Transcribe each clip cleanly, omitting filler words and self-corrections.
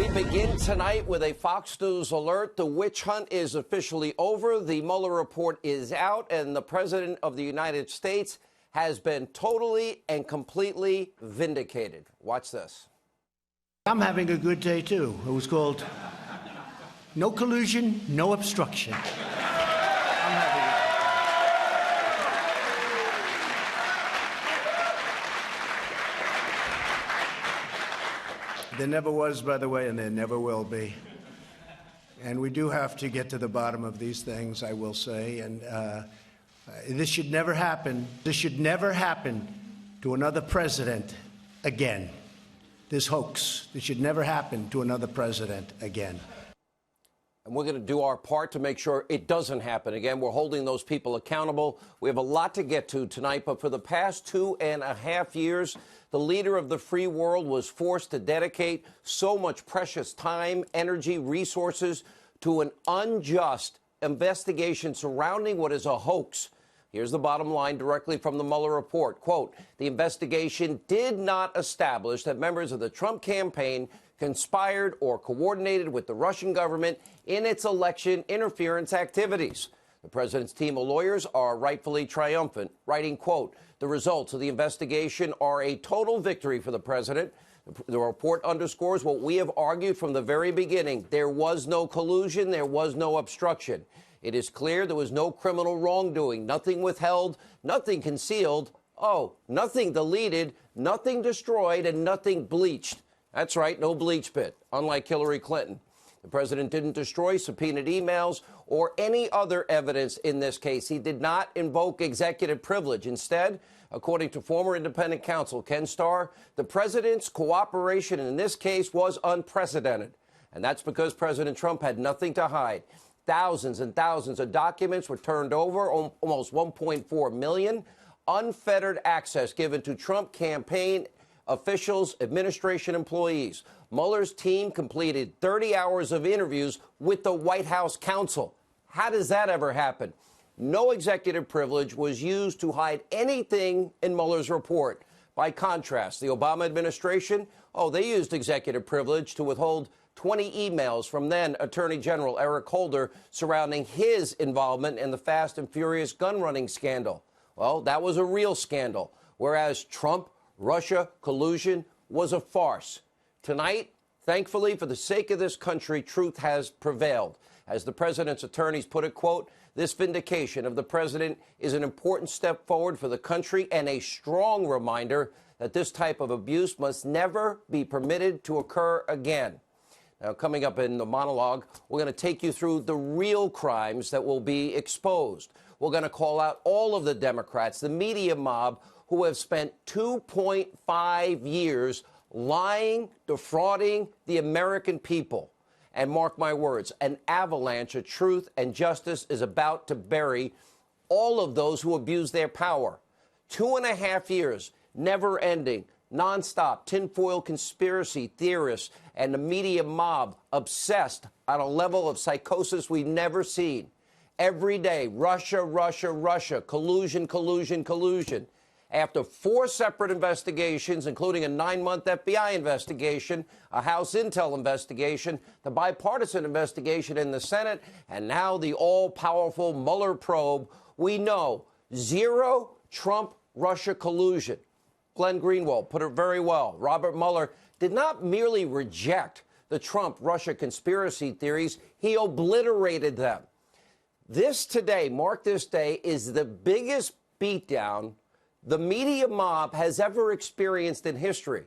We begin tonight with a Fox News alert. The witch hunt is officially over. The Mueller report is out, and the President of the United States has been totally and completely vindicated. Watch this. I'm having a good day, too. It was called No Collusion, No Obstruction. There never was, by the way, and there never will be. And we do have to get to the bottom of these things, I will say. And this should never happen. This should never happen to another president again. This hoax. This should never happen to another president again. And we're going to do our part to make sure it doesn't happen again. We're holding those people accountable. We have a lot to get to tonight, but for the past 2.5 years, the leader of the free world was forced to dedicate so much precious time, energy, resources to an unjust investigation surrounding what is a hoax. Here's the bottom line directly from the Mueller report. Quote, the investigation did not establish that members of the Trump campaign conspired or coordinated with the Russian government in its election interference activities. The president's team of lawyers are rightfully triumphant, writing, quote, the results of the investigation are a total victory for the president. The report underscores what we have argued from the very beginning. There was no collusion. There was no obstruction. It is clear there was no criminal wrongdoing, nothing withheld, nothing concealed. Oh, nothing deleted, nothing destroyed, and nothing bleached. That's right, no bleach pit, unlike Hillary Clinton. The president didn't destroy subpoenaed emails or any other evidence in this case. He did not invoke executive privilege. Instead, according to former independent counsel Ken Starr, the president's cooperation in this case was unprecedented. And that's because President Trump had nothing to hide. Thousands and thousands of documents were turned over, almost 1.4 million. Unfettered access given to Trump campaign officials, administration employees. Mueller's team completed 30 hours of interviews with the White House counsel. How does that ever happen? No executive privilege was used to hide anything in Mueller's report. By contrast, the Obama administration, they used executive privilege to withhold 20 emails from then Attorney General Eric Holder surrounding his involvement in the Fast and Furious gun running scandal. Well, that was a real scandal, whereas Trump, Russia, collusion was a farce. Tonight, thankfully, for the sake of this country, truth has prevailed. As the president's attorneys put it, quote, this vindication of the president is an important step forward for the country and a strong reminder that this type of abuse must never be permitted to occur again. Now, coming up in the monologue, we're going to take you through the real crimes that will be exposed. We're going to call out all of the Democrats, the media mob, who have spent 2.5 years lying, defrauding the American people. And mark my words, an avalanche of truth and justice is about to bury all of those who abuse their power. 2.5 years, never ending, nonstop, tinfoil conspiracy theorists and the media mob obsessed on a level of psychosis we've never seen. Every day, Russia, Russia, Russia, collusion, collusion, collusion. After 4 separate investigations, including a 9-month FBI investigation, a House Intel investigation, the bipartisan investigation in the Senate, and now the all-powerful Mueller probe, we know zero Trump-Russia collusion. Glenn Greenwald put it very well. Robert Mueller did not merely reject the Trump-Russia conspiracy theories, he obliterated them. This today, mark this day, is the biggest beatdown the media mob has ever experienced in history.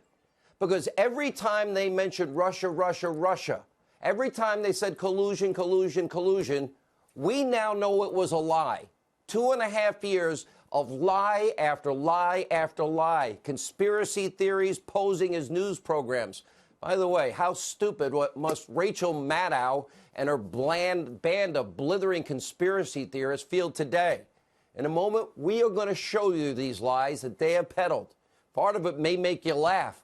Because every time they mentioned Russia, Russia, Russia, every time they said collusion, collusion, collusion, we now know it was a lie. 2.5 years of lie after lie after lie, conspiracy theories posing as news programs. By the way, how stupid must Rachel Maddow and her band of blithering conspiracy theorists feel today? In a moment, we are going to show you these lies that they have peddled. Part of it may make you laugh.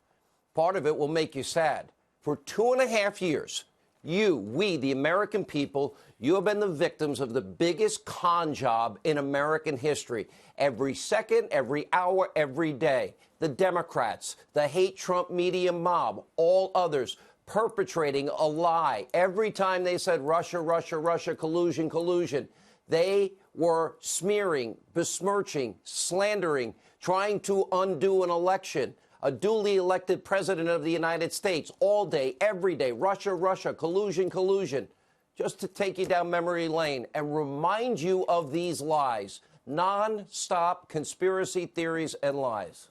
Part of it will make you sad. For 2.5 years, we, the American people, you have been the victims of the biggest con job in American history. Every second, every hour, every day. The Democrats, the hate Trump media mob, all others perpetrating a lie. Every time they said Russia, Russia, Russia, collusion, collusion, they were smearing, besmirching, slandering, trying to undo an election, a duly elected president of the United States, all day, every day. Russia, Russia, collusion, collusion. Just to take you down memory lane and remind you of these lies. Non-stop conspiracy theories and lies.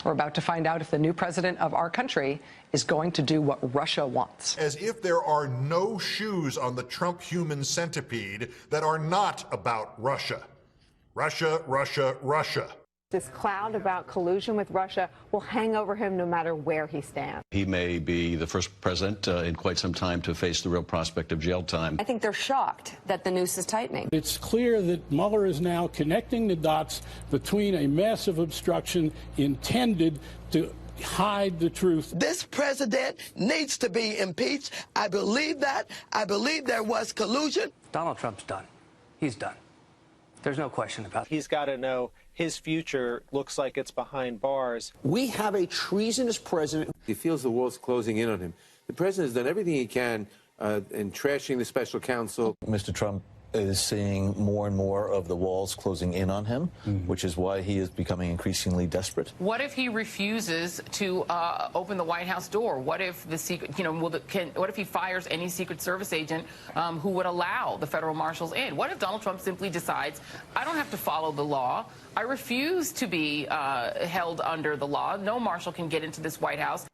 We're about to find out if the new president of our country is going to do what Russia wants. As if there are no shoes on the Trump human centipede that are not about Russia. Russia, Russia, Russia. This cloud about collusion with Russia will hang over him no matter where he stands. He may be the first president in quite some time to face the real prospect of jail time. I think they're shocked that the noose is tightening. It's clear that Mueller is now connecting the dots between a massive obstruction intended to hide the truth. This president needs to be impeached. I believe that. I believe there was collusion. Donald Trump's done. He's done. There's no question about it. He's got to know his future looks like it's behind bars. We have a treasonous president. He feels the world's closing in on him. The president has done everything he can in trashing the special counsel. Mr. Trump is seeing more and more of the walls closing in on him, which is why he is becoming increasingly desperate. What if he refuses to open the White House door? What if the secret, what if he fires any Secret Service agent who would allow the federal marshals in? What if Donald Trump simply decides, I don't have to follow the law. I refuse to be held under the law. No marshal can get into this White House.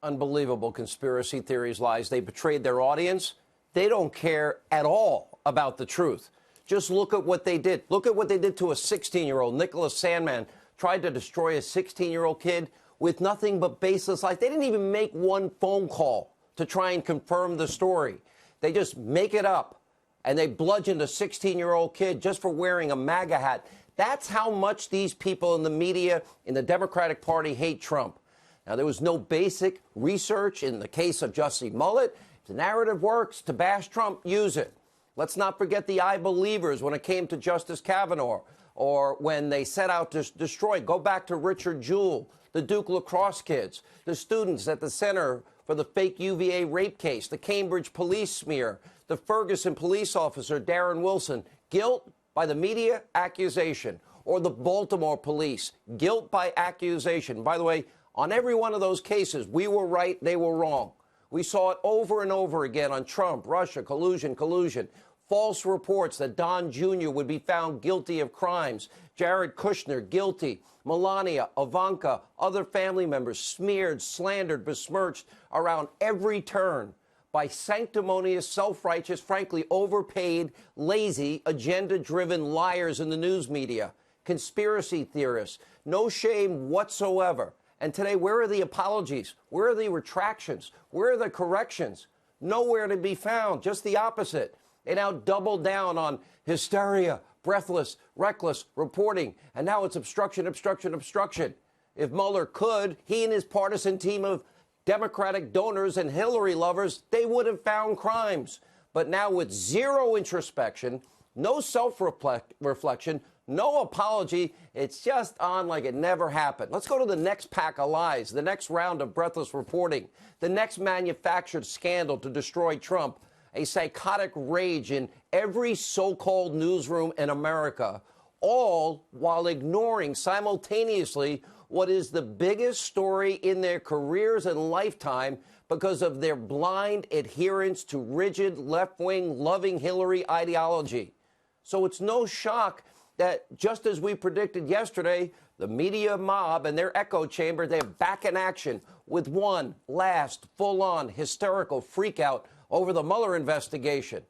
Unbelievable conspiracy theories, lies. They betrayed their audience. They don't care at all about the truth. Just look at what they did. Look at what they did to a 16-year-old. Nicholas Sandmann tried to destroy a 16-year-old kid with nothing but baseless lies. They didn't even make one phone call to try and confirm the story. They just make it up, and they bludgeoned a 16-year-old kid just for wearing a MAGA hat. That's how much these people in the media, in the Democratic Party, hate Trump. Now, there was no basic research in the case of Jussie Smollett. If the narrative works to bash Trump, use it. Let's not forget the I believers when it came to Justice Kavanaugh, or when they set out to destroy. Go back to Richard Jewell, the Duke lacrosse kids, the students at the Center for the fake UVA rape case, the Cambridge police smear, the Ferguson police officer, Darren Wilson, guilt by the media, accusation, or the Baltimore police, guilt by accusation. By the way, on every one of those cases, we were right, they were wrong. We saw it over and over again on Trump, Russia, collusion, collusion. False reports that Don Jr. would be found guilty of crimes. Jared Kushner, guilty. Melania, Ivanka, other family members smeared, slandered, besmirched around every turn by sanctimonious, self-righteous, frankly overpaid, lazy, agenda-driven liars in the news media. Conspiracy theorists. No shame whatsoever. And today, where are the apologies? Where are the retractions? Where are the corrections? Nowhere to be found. Just the opposite. They now double down on hysteria, breathless, reckless reporting. And now it's obstruction, obstruction, obstruction. If Mueller could, he and his partisan team of Democratic donors and Hillary lovers, they would have found crimes. But now with zero introspection, no self-reflection, no apology, it's just on like it never happened. Let's go to the next pack of lies, the next round of breathless reporting, the next manufactured scandal to destroy Trump, a psychotic rage in every so-called newsroom in America, all while ignoring simultaneously what is the biggest story in their careers and lifetime because of their blind adherence to rigid left-wing loving Hillary ideology. So it's no shock that, just as we predicted yesterday, the media mob and their echo chamber, they're back in action with one last full-on hysterical freakout over the Mueller investigation.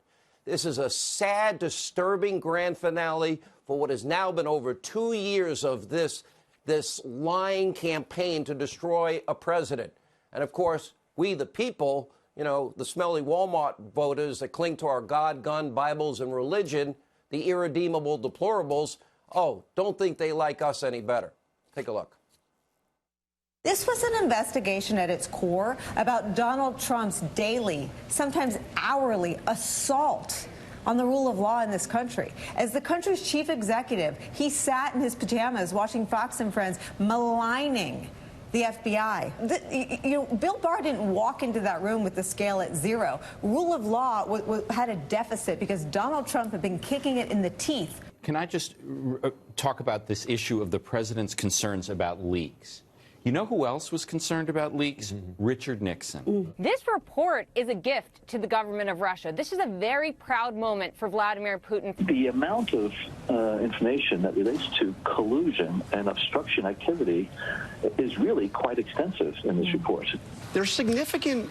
This is a sad, disturbing grand finale for what has now been over 2 years of this lying campaign to destroy a president. And, of course, we, the people, the smelly Walmart voters that cling to our God, gun, Bibles, and religion, the irredeemable deplorables, don't think they like us any better. Take a look. This was an investigation at its core about Donald Trump's daily, sometimes hourly, assault on the rule of law in this country. As the country's chief executive, he sat in his pajamas watching Fox and Friends maligning the FBI. Bill Barr didn't walk into that room with the scale at 0. Rule of law had a deficit because Donald Trump had been kicking it in the teeth. Can I just talk about this issue of the president's concerns about leaks? You know who else was concerned about leaks? Richard Nixon. This report is a gift to the government of Russia. This is a very proud moment for Vladimir Putin. The amount of information that relates to collusion and obstruction activity is really quite extensive in this report. There's significant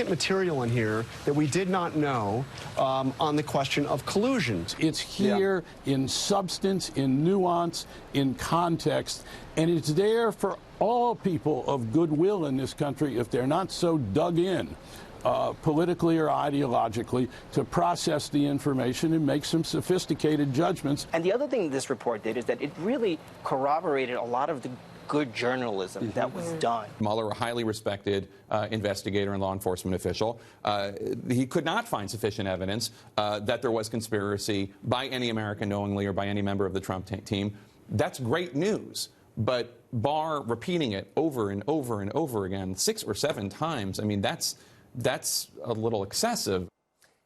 material in here that we did not know on the question of collusion. It's here in substance, in nuance, in context, and it's there for all people of goodwill in this country, if they're not so dug in politically or ideologically, to process the information and make some sophisticated judgments. And the other thing this report did is that it really corroborated a lot of the good journalism that was done. Mueller, a highly respected investigator and law enforcement official, he could not find sufficient evidence that there was conspiracy by any American knowingly or by any member of the Trump team. That's great news. But Barr repeating it over and over and over again, 6 or 7 times, I mean, that's a little excessive.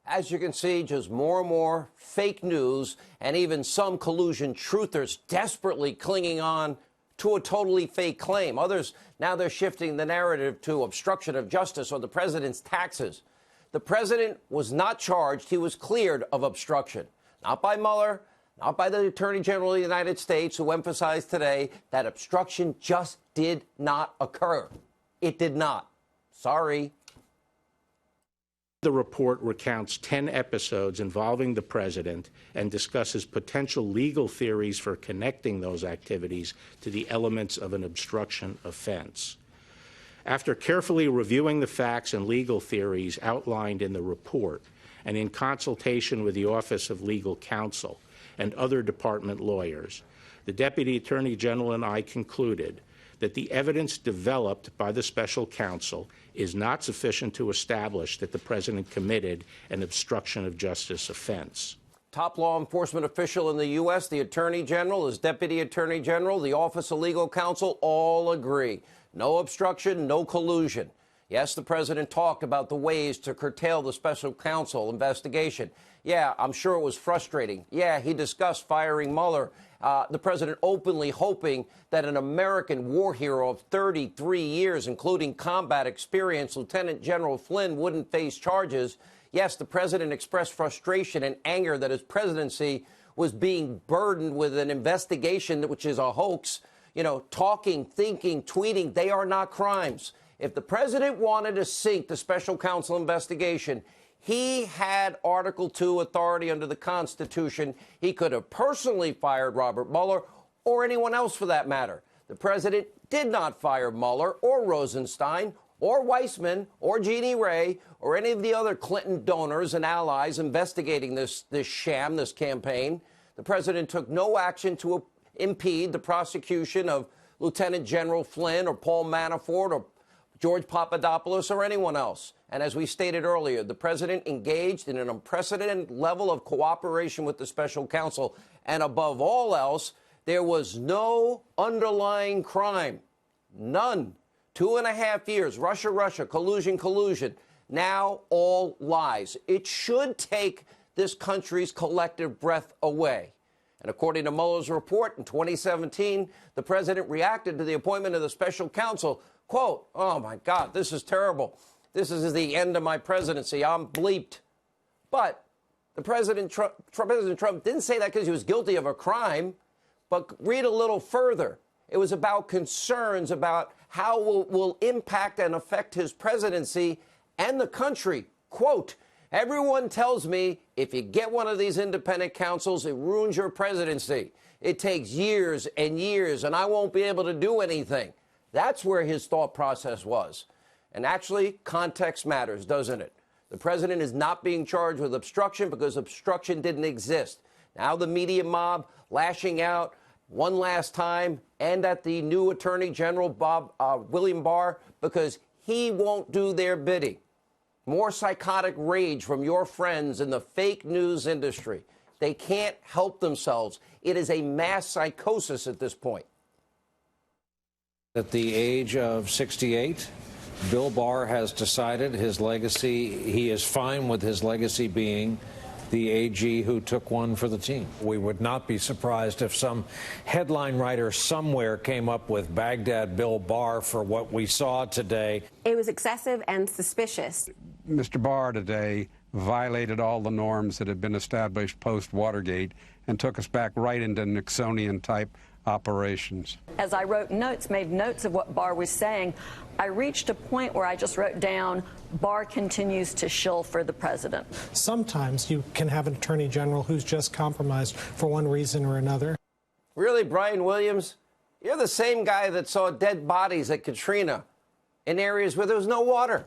As you can see, just more and more fake news, and even some collusion truthers desperately clinging on to a totally fake claim. Others, now they're shifting the narrative to obstruction of justice or the president's taxes. The president was not charged. He was cleared of obstruction. Not by Mueller, not by the Attorney General of the United States, who emphasized today that obstruction just did not occur. It did not. Sorry. The report recounts 10 episodes involving the president and discusses potential legal theories for connecting those activities to the elements of an obstruction offense. After carefully reviewing the facts and legal theories outlined in the report, and in consultation with the Office of Legal Counsel and other department lawyers, the Deputy Attorney General and I concluded that the evidence developed by the special counsel is not sufficient to establish that the president committed an obstruction of justice offense. Top law enforcement official in the U.S., the Attorney General, his Deputy Attorney General, the Office of Legal Counsel all agree. No obstruction, no collusion. Yes, the president talked about the ways to curtail the special counsel investigation. Yeah, I'm sure it was frustrating. Yeah, he discussed firing Mueller. The president openly hoping that an American war hero of 33 years, including combat experience, Lieutenant General Flynn, wouldn't face charges. Yes, the president expressed frustration and anger that his presidency was being burdened with an investigation which is a hoax. You know, talking, thinking, tweeting, they are not crimes. If the president wanted to sink the special counsel investigation, he had Article 2 authority under the Constitution. He could have personally fired Robert Mueller or anyone else for that matter. The president did not fire Mueller or Rosenstein or Weissman or Jeannie Ray or any of the other Clinton donors and allies investigating this sham, this campaign. The president took no action to impede the prosecution of Lieutenant General Flynn or Paul Manafort or George Papadopoulos or anyone else. And as we stated earlier, the president engaged in an unprecedented level of cooperation with the special counsel. And above all else, there was no underlying crime. None. 2.5 years. Russia, collusion. Now all lies. It should take this country's collective breath away. And according to Mueller's report in 2017, the president reacted to the appointment of the special counsel. Quote, "Oh, my God, this is terrible. This is the end of my presidency. I'm bleeped." But President Trump didn't say that because he was guilty of a crime. But read a little further. It was about concerns about how will impact and affect his presidency and the country. Quote, "Everyone tells me if you get one of these independent counsels, it ruins your presidency. It takes years and years, and I won't be able to do anything." That's where his thought process was. And actually, context matters, doesn't it? The president is not being charged with obstruction because obstruction didn't exist. Now the media mob lashing out one last time and at the new Attorney General, William Barr, because he won't do their bidding. More psychotic rage from your friends in the fake news industry. They can't help themselves. It is a mass psychosis at this point. At the age of 68, Bill Barr has decided his legacy, he is fine with his legacy being the AG who took one for the team. We would not be surprised if some headline writer somewhere came up with Baghdad Bill Barr for what we saw today. It was excessive and suspicious. Mr. Barr today violated all the norms that had been established post-Watergate and took us back right into Nixonian-type operations. As I wrote notes, made notes of what Barr was saying, I reached a point where I just wrote down, Barr continues to shill for the president. Sometimes you can have an attorney general who's just compromised for one reason or another. Really, Brian Williams? You're the same guy that saw dead bodies at Katrina in areas where there was no water.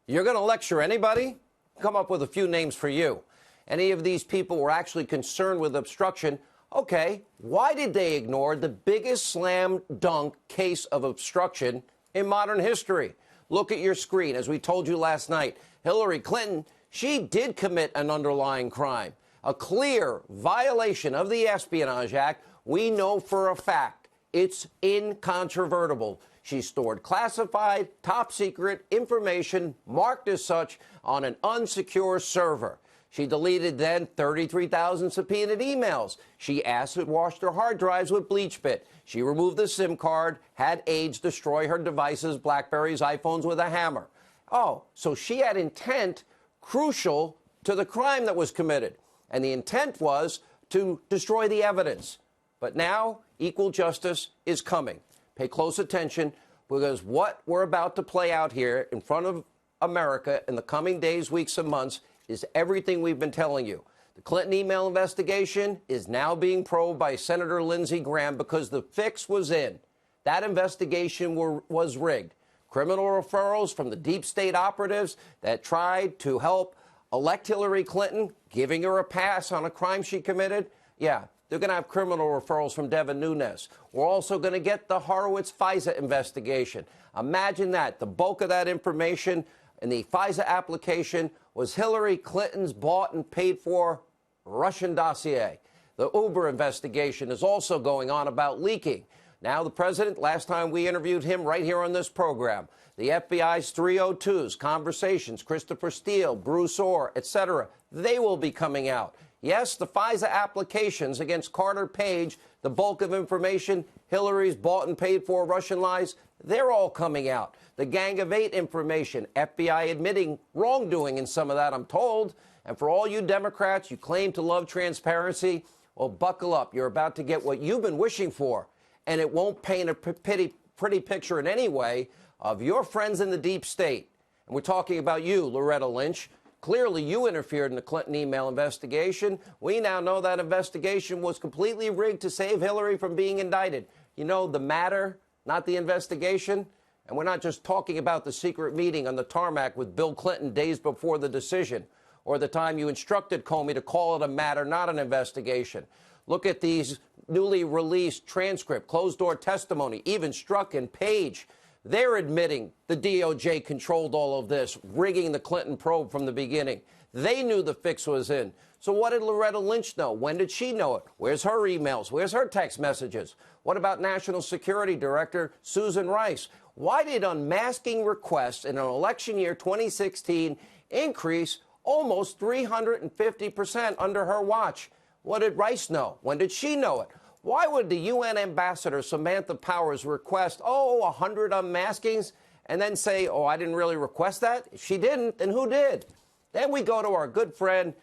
You're going to lecture anybody? Come up with a few names for you. Any of these people were actually concerned with obstruction. Okay, why did they ignore the biggest slam dunk case of obstruction in modern history? Look at your screen. As we told you last night, Hillary Clinton, she did commit an underlying crime, a clear violation of the Espionage Act. We know for a fact it's incontrovertible. She stored classified, top secret information marked as such on an unsecure server. She deleted then 33,000 subpoenaed emails. She acid washed her hard drives with BleachBit. She removed the SIM card, had aides destroy her devices, Blackberries, iPhones with a hammer. Oh, so she had intent crucial to the crime that was committed. And the intent was to destroy the evidence. But now equal justice is coming. Pay close attention, because what we're about to play out here in front of America in the coming days, weeks, and months is everything we've been telling you. The Clinton email investigation is now being probed by Senator Lindsey Graham because the fix was in. That investigation was rigged. Criminal referrals from the deep state operatives that tried to help elect Hillary Clinton, giving her a pass on a crime she committed. Yeah, they're going to have criminal referrals from Devin Nunes. We're also going to get the Horowitz FISA investigation. Imagine that. The bulk of that information in the FISA application was Hillary Clinton's bought and paid for Russian dossier. The Uber investigation is also going on about leaking. Now the president, last time we interviewed him right here on this program, the FBI's 302s, conversations, Christopher Steele, Bruce Orr, etc., they will be coming out. Yes, the FISA applications against Carter Page, the bulk of information, Hillary's bought and paid for Russian lies, they're all coming out. The Gang of Eight information, FBI admitting wrongdoing in some of that, I'm told. And for all you Democrats, you claim to love transparency, well, buckle up. You're about to get what you've been wishing for. And it won't paint a pretty picture in any way of your friends in the deep state. And we're talking about you, Loretta Lynch. Clearly, you interfered in the Clinton email investigation. We now know that investigation was completely rigged to save Hillary from being indicted. You know, the matter, not the investigation. And we're not just talking about the secret meeting on the tarmac with Bill Clinton days before the decision, or the time you instructed Comey to call it a matter, not an investigation. Look at these newly released transcript, closed-door testimony, even Strzok and Page. They're admitting the DOJ controlled all of this, rigging the Clinton probe from the beginning. They knew the fix was in. So what did Loretta Lynch know? When did she know it? Where's her emails? Where's her text messages? What about National Security Director Susan Rice? Why did unmasking requests in an election year 2016 increase almost 350% under her watch? What did Rice know? When did she know it? Why would the UN ambassador Samantha Powers request, 100 unmaskings, and then say, I didn't really request that? If she didn't, then who did? Then we go to our good friend,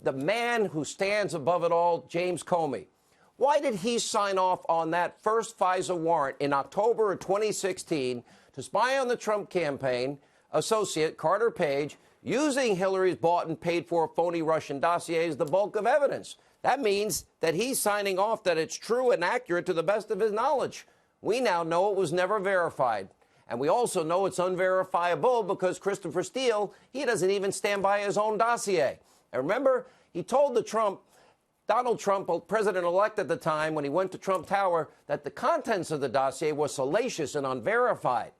the man who stands above it all, James Comey. Why did he sign off on that first FISA warrant in October of 2016 to spy on the Trump campaign associate Carter Page, using Hillary's bought and paid for phony Russian dossier as the bulk of evidence? That means that he's signing off that it's true and accurate to the best of his knowledge. We now know it was never verified. And we also know it's unverifiable because Christopher Steele, he doesn't even stand by his own dossier. And remember, he told Donald Trump, president-elect at the time, when he went to Trump Tower, that the contents of the dossier were salacious and unverified.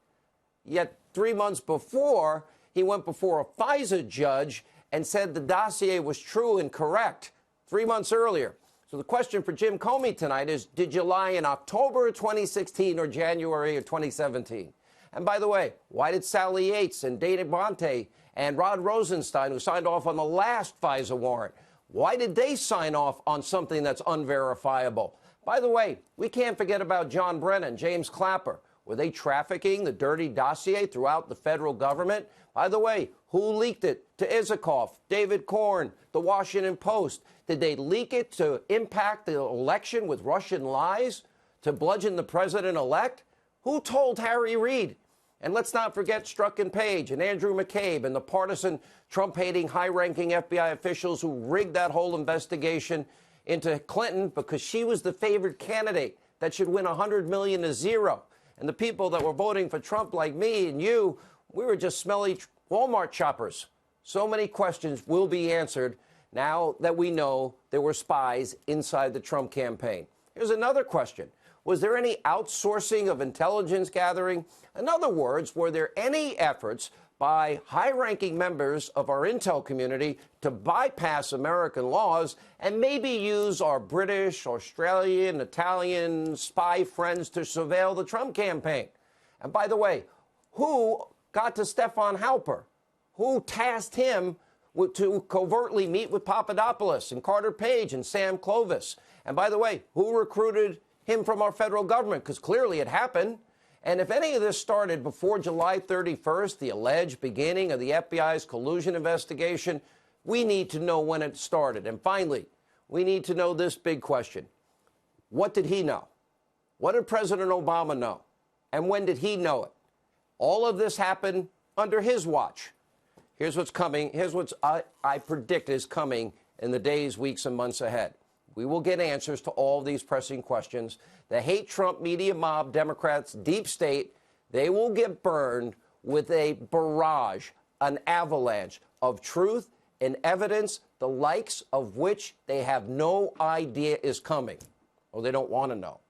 Yet 3 months before, he went before a FISA judge and said the dossier was true and correct. 3 months earlier. So the question for Jim Comey tonight is, did you lie in October 2016 or January of 2017? And by the way, why did Sally Yates and Dana Bonte and Rod Rosenstein, who signed off on the last FISA warrant, why did they sign off on something that's unverifiable? By the way, we can't forget about John Brennan, James Clapper. Were they trafficking the dirty dossier throughout the federal government? By the way, who leaked it to Isikoff, David Korn, the Washington Post? Did they leak it to impact the election with Russian lies, to bludgeon the president-elect? Who told Harry Reid? And let's not forget Strzok and Page and Andrew McCabe and the partisan Trump-hating high-ranking FBI officials who rigged that whole investigation into Clinton because she was the favored candidate that should win 100 million to zero. And the people that were voting for Trump, like me and you, we were just smelly Walmart shoppers. So many questions will be answered now that we know there were spies inside the Trump campaign. Here's another question. Was there any outsourcing of intelligence gathering? In other words, were there any efforts by high-ranking members of our intel community to bypass American laws and maybe use our British, Australian, Italian spy friends to surveil the Trump campaign? And by the way, who got to Stefan Halper? Who tasked him to covertly meet with Papadopoulos and Carter Page and Sam Clovis? And by the way, who recruited him from our federal government? Because clearly it happened. And if any of this started before July 31st, the alleged beginning of the FBI's collusion investigation, we need to know when it started. And finally, we need to know this big question. What did he know? What did President Obama know? And when did he know it? All of this happened under his watch. Here's what's coming. Here's what I predict is coming in the days, weeks, and months ahead. We will get answers to all of these pressing questions. The hate Trump media mob, Democrats, deep state, they will get burned with a barrage, an avalanche of truth and evidence, the likes of which they have no idea is coming, or they don't want to know.